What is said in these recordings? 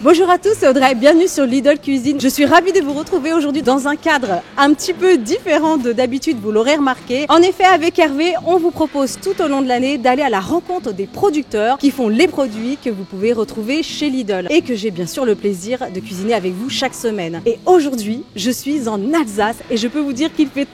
Bonjour à tous, c'est Audrey, bienvenue sur Lidl Cuisine. Je suis ravie de vous retrouver aujourd'hui dans un cadre un petit peu différent de d'habitude, vous l'aurez remarqué. En effet, avec Hervé, on vous propose tout au long de l'année d'aller à la rencontre des producteurs qui font les produits que vous pouvez retrouver chez Lidl et que j'ai bien sûr le plaisir de cuisiner avec vous chaque semaine. Et aujourd'hui, je suis en Alsace et je peux vous dire qu'il fait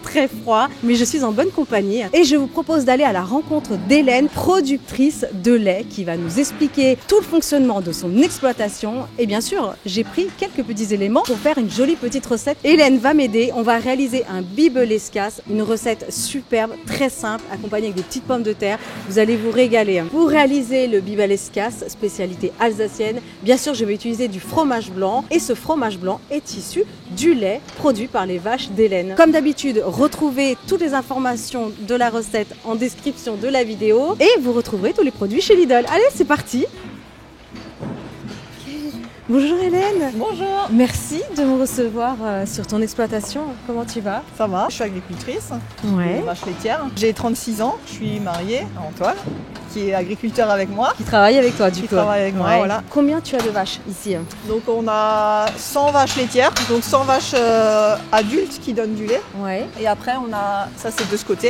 très froid, mais je suis en bonne compagnie et je vous propose d'aller à la rencontre d'Hélène, productrice de lait, qui va nous expliquer tout le fonctionnement de son exploitation. Et bien sûr, j'ai pris quelques petits éléments pour faire une jolie petite recette. Hélène va m'aider. On va réaliser un bibelescas, une recette superbe, très simple, accompagnée avec des petites pommes de terre. Vous allez vous régaler. Pour réaliser le bibelescas, spécialité alsacienne, bien sûr, je vais utiliser du fromage blanc. Et ce fromage blanc est issu du lait produit par les vaches d'Hélène. Comme d'habitude, retrouvez toutes les informations de la recette en description de la vidéo. Et vous retrouverez tous les produits chez Lidl. Allez, c'est parti! Bonjour Hélène. Bonjour. Merci de me recevoir sur ton exploitation. Comment tu vas? Ça va, je suis agricultrice, Ouais. vache laitière. J'ai 36 ans, je suis mariée à Antoine, qui est agriculteur avec moi. Qui travaille avec toi du coup? Qui travaille avec moi, Ouais. voilà. Combien tu as de vaches ici? Donc on a 100 vaches laitières, donc 100 vaches adultes qui donnent du lait. Ouais. Et après on a, ça c'est de ce côté.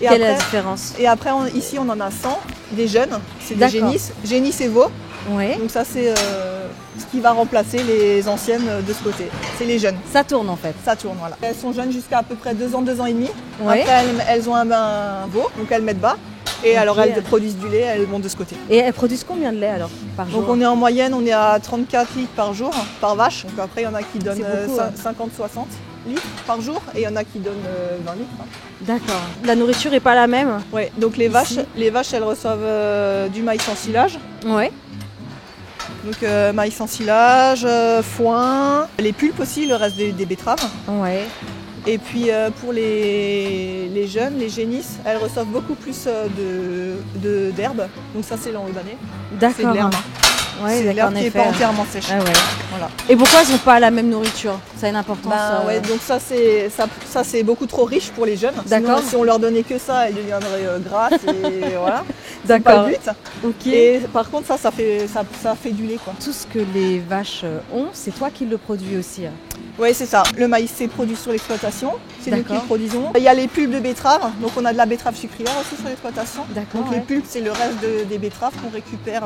Et Quelle est la après, différence? et après ici on en a 100, des jeunes, c'est des D'accord. génisses et veaux. Ouais. Donc ça c'est ce qui va remplacer les anciennes de ce côté. C'est les jeunes. Ça tourne en fait. Ça tourne, voilà. Elles sont jeunes jusqu'à peu près 2 ans, 2 ans et demi. Ouais. Après, elles ont un veau, donc elles mettent bas. Et Ok. alors, elles produisent du lait, elles vont de ce côté. Et elles produisent combien de lait alors par jour? Donc, on est en moyenne, on est à 34 litres par jour, par vache. Donc, après, il y en a qui donnent C'est beaucoup, 50-60 litres par jour et il y en a qui donnent 20 litres. D'accord. La nourriture est pas la même? Ouais, donc les vaches, elles reçoivent du maïs en silage. Ouais. Donc, maïs en silage, foin, les pulpes aussi, le reste des betteraves. Ouais. Et puis pour les jeunes, les génisses, elles reçoivent beaucoup plus d'herbe. Donc ça c'est l'enrubané. C'est de D'accord. l'herbe. Ouais, C'est de d'accord, l'herbe en qui n'est effet. pas entièrement sèche. Ah ouais. Voilà. Et pourquoi elles n'ont pas la même nourriture? Ça a une importance. Ouais, donc ça c'est beaucoup trop riche pour les jeunes. D'accord. Sinon, si on leur donnait que ça, elles deviendraient grasses et voilà. C'est D'accord. pas le but. Ok. Et par contre ça fait du lait quoi. Tout ce que les vaches ont, c'est toi qui le produis aussi. Oui, c'est ça. Le maïs, c'est produit sur l'exploitation. C'est nous qui le D'accord. produisons. Il y a les pulpes de betterave. Donc, on a de la betterave sucrière aussi sur l'exploitation. D'accord, Donc, ouais. les pulpes, c'est le reste des betteraves qu'on récupère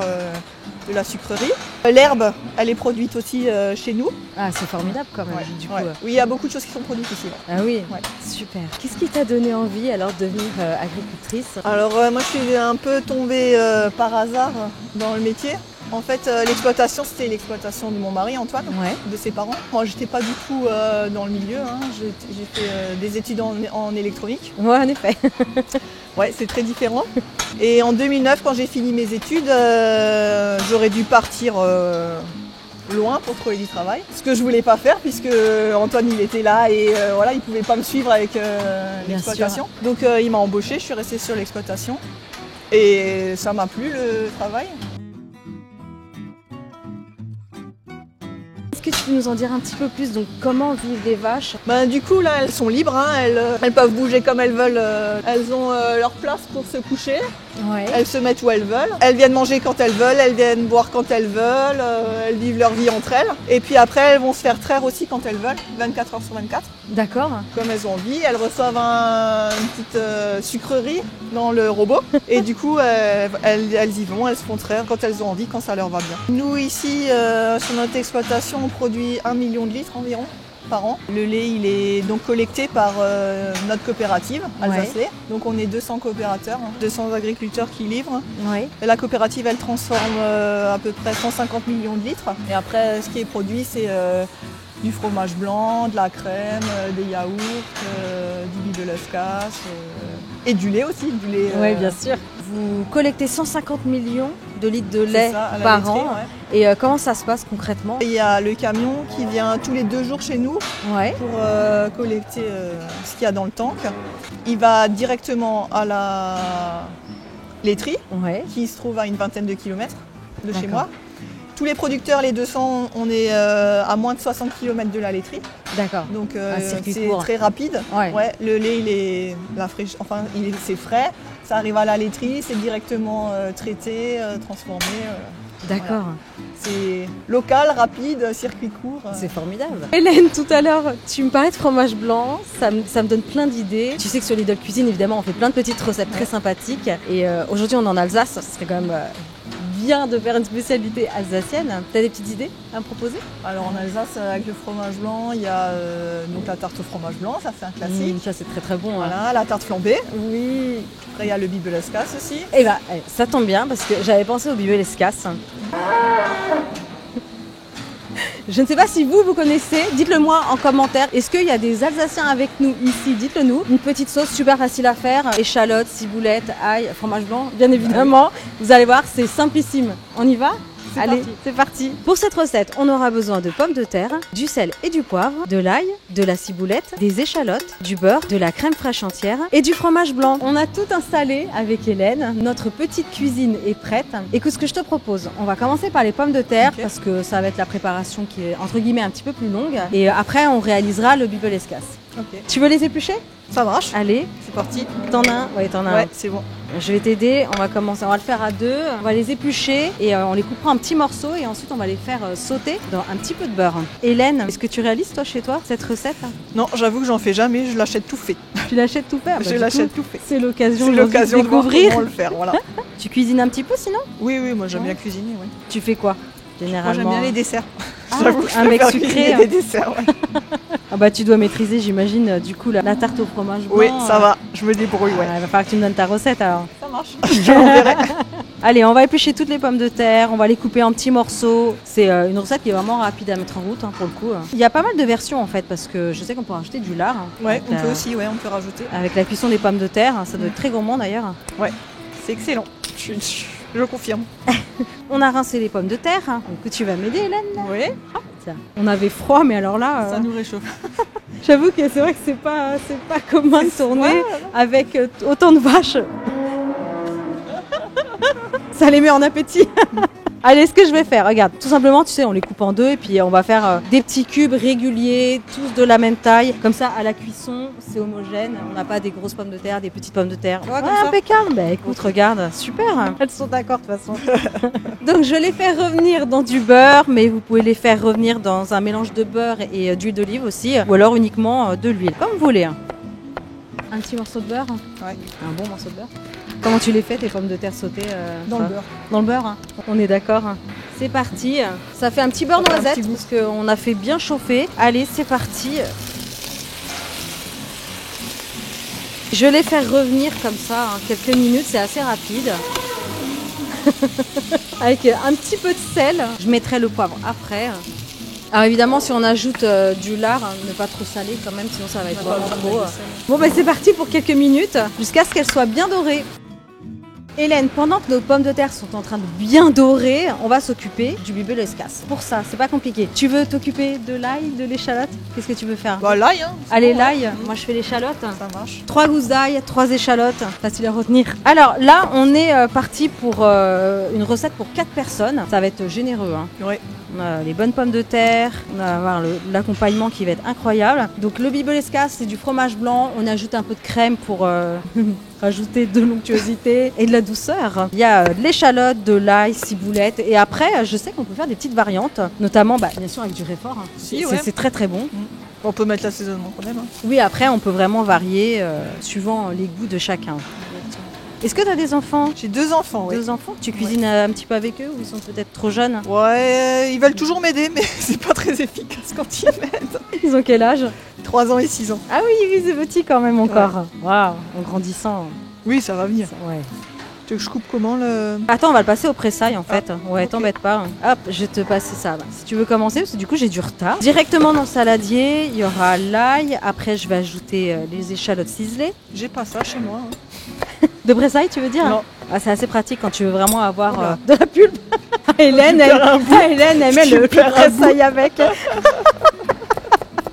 de la sucrerie. L'herbe, elle est produite aussi chez nous. Ah, c'est formidable quand même, du coup. Ouais. Oui, il y a beaucoup de choses qui sont produites ici. Ah oui, Ouais. super. Qu'est-ce qui t'a donné envie alors de devenir agricultrice? Alors, moi, je suis un peu tombée par hasard dans le métier. En fait, l'exploitation, c'était l'exploitation de mon mari, Antoine, Ouais. de ses parents. Moi, j'étais pas du tout dans le milieu. Hein. J'ai fait des études en électronique. Ouais, en effet. Ouais, c'est très différent. Et en 2009, quand j'ai fini mes études, j'aurais dû partir loin pour trouver du travail. Ce que je voulais pas faire puisque Antoine il était là et voilà, il pouvait pas me suivre avec l'exploitation. Donc il m'a embauché, je suis restée sur l'exploitation et ça m'a plu le travail. Est-ce que tu peux nous en dire un petit peu plus? Donc, comment vivent les vaches? Du coup là elles sont libres, hein, elles peuvent bouger comme elles veulent, elles ont leur place pour se coucher. Ouais. Elles se mettent où elles veulent, elles viennent manger quand elles veulent, elles viennent boire quand elles veulent, elles vivent leur vie entre elles. Et puis après elles vont se faire traire aussi quand elles veulent, 24 heures sur 24, D'accord. comme elles ont envie. Elles reçoivent une petite sucrerie dans le robot et du coup elles y vont, elles se font traire quand elles ont envie, quand ça leur va bien. Nous ici sur notre exploitation on produit 1 million de litres environ par an. Le lait il est donc collecté par notre coopérative Alsace Lait. Donc on est 200 coopérateurs, 200 agriculteurs qui livrent. Ouais. Et la coopérative elle transforme à peu près 150 millions de litres. Et après ce qui est produit c'est du fromage blanc, de la crème, des yaourts, du bibelescas et du lait aussi. Du lait, Ouais, bien sûr. Vous collectez 150 millions de litres de lait ça, à la par laiterie, an. ouais. Et comment ça se passe concrètement? Il y a le camion qui vient tous les 2 jours chez nous Ouais. pour collecter ce qu'il y a dans le tank. Il va directement à la laiterie Ouais. qui se trouve à une vingtaine de kilomètres de chez D'accord. moi. Tous les producteurs, les 200, on est à moins de 60 km de la laiterie. D'accord. Donc Un circuit c'est court. très rapide. Ouais. Le lait, c'est frais. Ça arrive à la laiterie, c'est directement traité, transformé. D'accord. C'est local, rapide, circuit court. C'est formidable. Hélène, tout à l'heure, tu me parlais de fromage blanc, ça me donne plein d'idées. Tu sais que sur Lidl Cuisine, évidemment, on fait plein de petites recettes très sympathiques. Et aujourd'hui, on est en Alsace, ce serait quand même bien de faire une spécialité alsacienne. Tu as des petites idées à me proposer? Alors en Alsace, avec le fromage blanc, il y a donc la tarte au fromage blanc, ça c'est un classique. Ça c'est très très bon. Voilà, la tarte flambée. Oui. Après il y a le bibeleskas aussi. Et bah ça tombe bien parce que j'avais pensé au bibeleskas. Je ne sais pas si vous connaissez, dites-le moi en commentaire. Est-ce qu'il y a des Alsaciens avec nous ici? Dites-le nous. Une petite sauce super facile à faire. Échalotes, ciboulette, ail, fromage blanc, bien évidemment. Vous allez voir, c'est simplissime. On y va? Allez, c'est parti. Pour cette recette, on aura besoin de pommes de terre, du sel et du poivre, de l'ail, de la ciboulette, des échalotes, du beurre, de la crème fraîche entière et du fromage blanc. On a tout installé avec Hélène. Notre petite cuisine est prête. Écoute, ce que je te propose, on va commencer par les pommes de terre parce que ça va être la préparation qui est entre guillemets un petit peu plus longue. Et après, on réalisera le bibeleskas. Okay. Tu veux les éplucher? Ça marche. Allez, c'est parti. T'en as un? Ouais, t'en as un. Ouais, c'est bon. Je vais t'aider, on va commencer, on va le faire à deux, on va les éplucher et on les coupera en petits morceaux et ensuite on va les faire sauter dans un petit peu de beurre. Hélène, est-ce que tu réalises toi chez toi cette recette? Non, j'avoue que j'en fais jamais, je l'achète tout fait. Tu l'achètes tout fait? Je l'achète tout fait. C'est l'occasion de découvrir. Comment le faire, voilà. Tu cuisines un petit peu sinon? Oui, moi j'aime bien cuisiner. Ouais. Tu fais quoi généralement? Moi j'aime bien les desserts. Un mec sucré. Des desserts, ouais. Ah bah tu dois maîtriser j'imagine du coup la tarte au fromage blanc. Oui, ça va, je me débrouille, ouais. Il va falloir que tu me donnes ta recette alors. Ça marche, je l'enverrai. Allez, on va éplucher toutes les pommes de terre, on va les couper en petits morceaux. C'est une recette qui est vraiment rapide à mettre en route pour le coup. Il y a pas mal de versions en fait parce que je sais qu'on peut rajouter du lard. Ouais, on peut aussi, on peut rajouter. Avec la cuisson des pommes de terre, ça doit être très gourmand d'ailleurs. Ouais, c'est excellent, je confirme. On a rincé les pommes de terre. Donc tu vas m'aider Hélène? Oui. On avait froid mais alors là... Ça nous réchauffe. J'avoue que c'est vrai que c'est pas commun de tourner avec autant de vaches. Ça les met en appétit. Allez, ce que je vais faire, regarde, tout simplement, tu sais, on les coupe en deux et puis on va faire des petits cubes réguliers, tous de la même taille. Comme ça, à la cuisson, c'est homogène. On n'a pas des grosses pommes de terre, des petites pommes de terre. Ouais, impeccable. Bah écoute, regarde, super. Elles sont d'accord de toute façon. Donc je les fais revenir dans du beurre, mais vous pouvez les faire revenir dans un mélange de beurre et d'huile d'olive aussi, ou alors uniquement de l'huile, comme vous voulez. Un petit morceau de beurre? Ouais. Un bon morceau de beurre. Comment tu les fais tes pommes de terre sautées dans le beurre. Dans le beurre, on est d'accord. C'est parti. Ça fait un petit beurre noisette parce qu'on a fait bien chauffer. Allez, c'est parti. Je vais les faire revenir comme ça, quelques minutes, c'est assez rapide. Avec un petit peu de sel. Je mettrai le poivre après. Alors évidemment, si on ajoute du lard, ne pas trop salé quand même, sinon ça va être vraiment trop. Bon, c'est parti pour quelques minutes, jusqu'à ce qu'elles soient bien dorées. Hélène, pendant que nos pommes de terre sont en train de bien dorer, on va s'occuper du bibeleskas. Pour ça, c'est pas compliqué. Tu veux t'occuper de l'ail, de l'échalote? Qu'est-ce que tu veux faire? Bah l'ail, hein. Allez, l'ail. Moi, je fais l'échalote. Ça marche. 3 gousses d'ail, 3 échalotes. Facile à retenir. Alors là, on est parti pour une recette pour 4 personnes. Ça va être généreux. Oui. On a les bonnes pommes de terre, on va avoir l'accompagnement qui va être incroyable. Donc le bibeleskas, c'est du fromage blanc, on ajoute un peu de crème pour rajouter de l'onctuosité et de la douceur. Il y a de l'échalote, de l'ail, ciboulette et après, je sais qu'on peut faire des petites variantes, notamment bien sûr avec du réfort. C'est très très bon. On peut mettre l'assaisonnement quand même. Oui, après on peut vraiment varier suivant les goûts de chacun. Est-ce que tu as des enfants? J'ai 2 enfants, oui. 2 enfants? Tu cuisines un petit peu avec eux ou ils sont peut-être trop jeunes? Ouais, ils veulent toujours m'aider, mais c'est pas très efficace quand ils m'aident. Ils ont quel âge? 3 ans et 6 ans. Ah oui, c'est petit quand même encore. Waouh, en grandissant. Oui, ça va venir. Ouais. Tu veux que je coupe comment le... Attends, on va le passer au pressail en fait. Ouais, ok. T'embête pas. Hop, je vais te passer ça. Si tu veux commencer, parce que du coup j'ai du retard. Directement dans le saladier, il y aura l'ail. Après, je vais ajouter les échalotes ciselées. J'ai pas ça chez moi. De pressail, tu veux dire? Non. Ah, c'est assez pratique quand tu veux vraiment avoir de la pulpe. Hélène, elle met le pressail avec.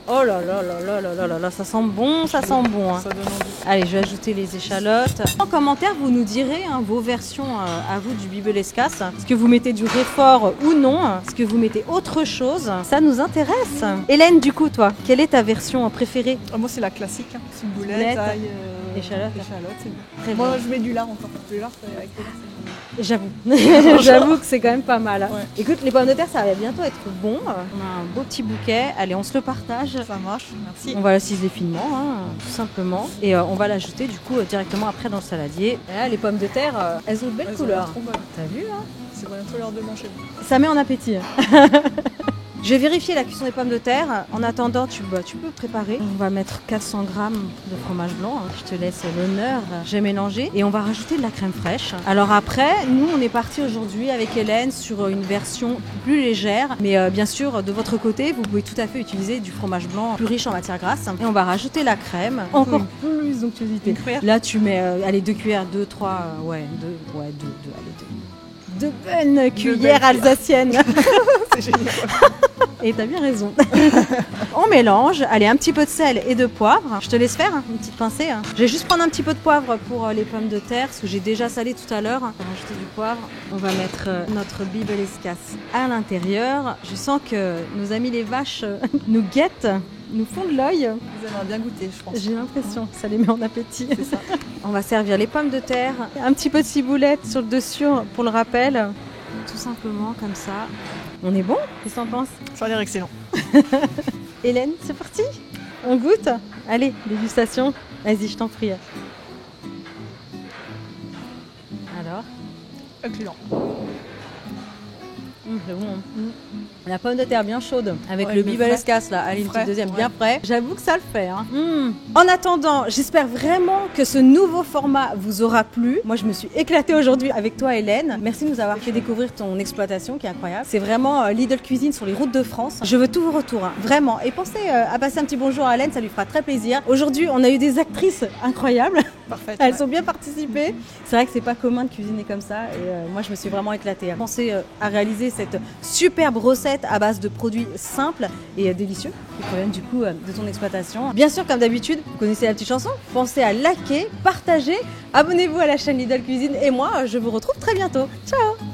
Oh là là là là là là là, ça sent bon, ça sent bon. Ça donne envie. Allez, je vais ajouter les échalotes. En commentaire, vous nous direz vos versions à vous du bibeleskas. Est-ce que vous mettez du réfort ou non? Est-ce que vous mettez autre chose? Ça nous intéresse. Hélène, du coup, toi, quelle est ta version préférée? Moi, c'est la classique. Ciboulette, ail, échalote. c'est bon. Très Moi, bien. je mets du lard encore. Du lard, avec le lard, c'est bon. J'avoue, j'avoue que c'est quand même pas mal. Ouais. Écoute, les pommes de terre, ça va bientôt être bon. On a un beau petit bouquet. Allez, on se le partage. Ça marche, merci. On va la ciseler finement, tout simplement. Et on va l'ajouter du coup directement après dans le saladier. Et là, les pommes de terre, elles ont de belles couleurs. T'as vu là? C'est bientôt l'heure de manger. Ça met en appétit. Je vais vérifier la cuisson des pommes de terre. En attendant, tu peux préparer. On va mettre 400 grammes de fromage blanc. Je te laisse l'honneur. J'ai mélangé. Et on va rajouter de la crème fraîche. Alors après, nous, on est parti aujourd'hui avec Hélène sur une version plus légère. Mais bien sûr, de votre côté, vous pouvez tout à fait utiliser du fromage blanc plus riche en matière grasse. Et on va rajouter la crème. Encore plus d'onctuosité. Là, tu mets, allez, 2 cuillères, 2, 3, allez, 2 bonnes cuillères alsaciennes. C'est génial. Et t'as bien raison. On mélange. Allez, un petit peu de sel et de poivre. Je te laisse faire une petite pincée. Je vais juste prendre un petit peu de poivre pour les pommes de terre, parce que j'ai déjà salé tout à l'heure. On va rajouter du poivre. On va mettre notre bibelescas à l'intérieur. Je sens que nos amis les vaches nous guettent, nous font de l'œil. Vous aimeriez bien goûter, je pense. J'ai l'impression, ça les met en appétit. C'est ça. On va servir les pommes de terre. Un petit peu de ciboulette sur le dessus pour le rappel. Tout simplement comme ça. On est bon? Qu'est-ce que t'en penses? Ça a l'air excellent. Hélène, c'est parti? On goûte? Allez, dégustation. Vas-y, je t'en prie. Alors? Excellent. C'est bon. La pomme de terre bien chaude avec Ouais, le mais bibelescas là, allez, une Frais, petite deuxième ouais. bien frais. J'avoue que ça le fait. En attendant, j'espère vraiment que ce nouveau format vous aura plu. Moi, je me suis éclatée aujourd'hui avec toi, Hélène. Merci de nous avoir fait découvrir ton exploitation qui est incroyable. C'est vraiment Lidl Cuisine sur les routes de France. Je veux tous vos retours, vraiment. Et pensez à passer un petit bonjour à Hélène, ça lui fera très plaisir. Aujourd'hui, on a eu des actrices incroyables. Parfait. Elles ont bien participé. C'est vrai que c'est pas commun de cuisiner comme ça et moi je me suis vraiment éclatée. Pensez à réaliser cette superbe recette à base de produits simples et délicieux qui proviennent du coup de ton exploitation. Bien sûr, comme d'habitude, vous connaissez la petite chanson. Pensez à liker, partager, abonnez-vous à la chaîne Lidl Cuisine et moi je vous retrouve très bientôt. Ciao!